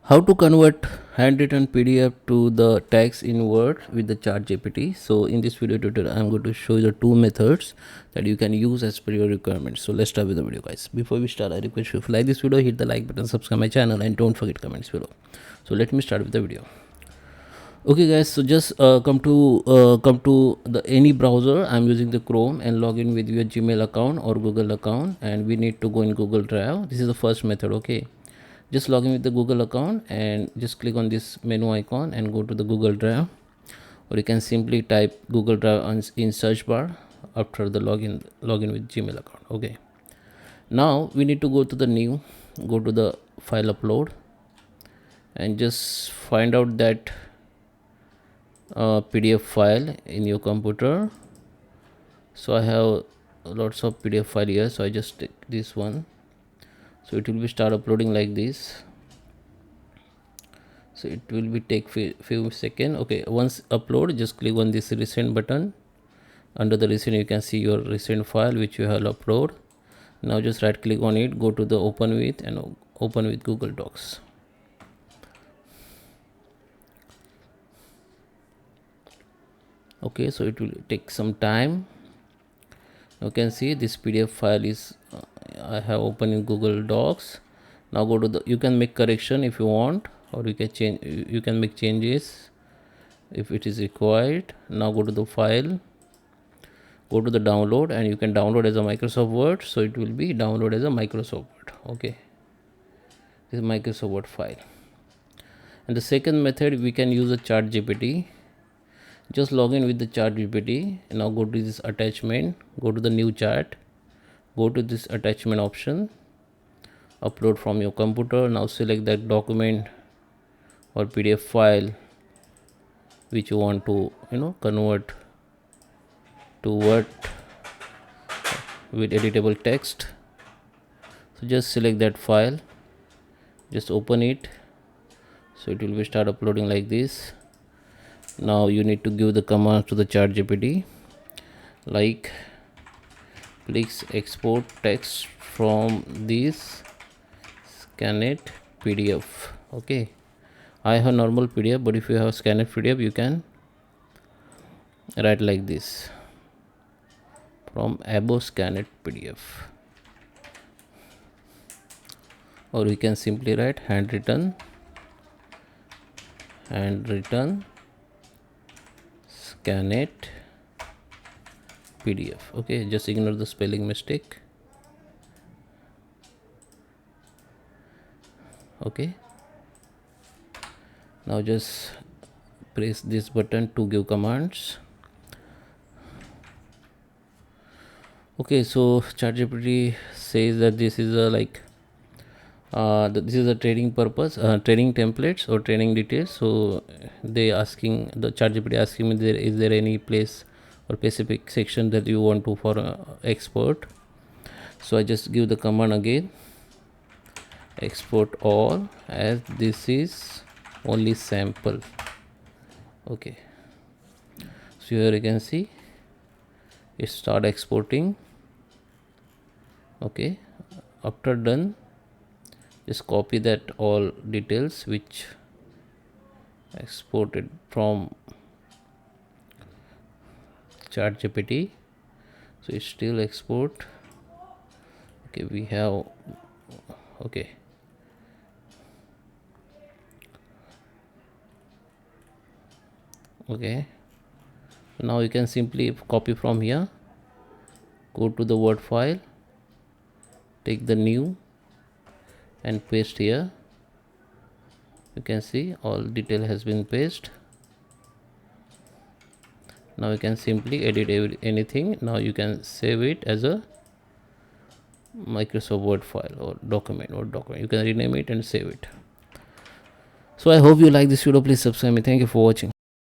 How to convert handwritten PDF to the text in Word with the ChatGPT. So in this video tutorial, I'm going to show you the two methods that you can use as per your requirements. So let's start with the video, guys. Before we start, I request you, if you like this video, hit the like button, subscribe my channel, and don't forget comments below. So let me start with the video. Okay, guys. So just come to the any browser. I'm using the Chrome and log in with your Gmail account or Google account, and we need to go in Google Drive. This is the first method. Okay, just log in with the Google account and just click on this menu icon and go to the Google Drive, or you can simply type Google Drive in search bar after the login with Gmail account. Okay, now we need to go to the new, go to the file upload, and just find out that PDF file in your computer. So I have lots of PDF file here, so I just take this one. So it will be start uploading like this. So it will be take few seconds. Okay, once upload, just click on this recent button. Under the recent, you can see your recent file which you have upload. Now just right click on it, go to the open with, and open with Google Docs. Okay, so it will take some time. You can see this PDF file is I have opened in Google Docs. Now go to the, you can make correction if you want, or you can change, you can make changes if it is required. Now go to the file, go to the download, and you can download as a Microsoft Word. So it will be download as a Microsoft Word. Okay, this is Microsoft Word file. And the second method, we can use a ChatGPT. Just log in with the ChatGPT. Now go to this attachment, go to the new chat, go to this attachment option, upload from your computer. Now select that document or PDF file which you want to convert to Word with editable text. So just select that file, just open it. So it will be start uploading like this. Now you need to give the command to the ChatGPT, like please export text from this scanned PDF. Okay, I have normal PDF, but if you have scanned PDF, you can write like this, from above scanned PDF, or you can simply write handwritten scanned PDF. Okay, just ignore the spelling mistake. Okay, now just press this button to give commands. Okay, so ChatGPT says that this is a this is a training purpose, training templates or training details. So the ChatGPT asking me, is there any place or specific section that you want to for export. So I just give the command again, export all, as this is only sample. Okay, so here you can see it start exporting. Okay, after done, just copy that all details which exported from ChatGPT. So it still export. Okay, we have, okay, okay, so now you can simply copy from here, go to the Word file, take the new and paste here. You can see all detail has been pasted. Now you can simply edit anything. Now you can save it as a Microsoft Word file or document. You can rename it and save it. So I hope you like this video. Please subscribe me. Thank you for watching.